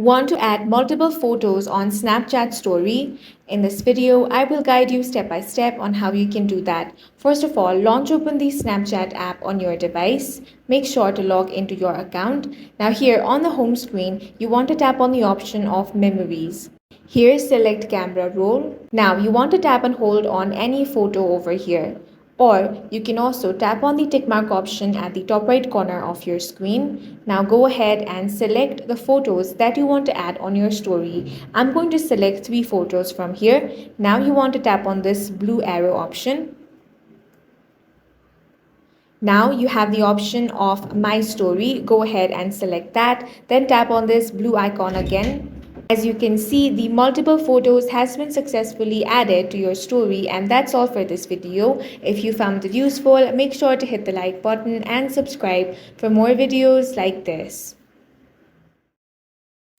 Want to add multiple photos on Snapchat story? In this video, I will guide you step by step on how you can do that. First of all, launch open the Snapchat app on your device. Make sure to log into your account. Now here on the home screen, you want to tap on the option of memories. Here select camera roll. Now you want to tap and hold on any photo over here. Or you can also tap on the tick mark option at the top right corner of your screen. Now go ahead and select the photos that you want to add on your story. I'm going to select 3 photos from here. Now you want to tap on this blue arrow option. Now you have the option of My Story. Go ahead and select that. Then tap on this blue icon again. As you can see, the multiple photos has been successfully added to your story, and that's all for this video. If you found it useful, make sure to hit the like button and subscribe for more videos like this.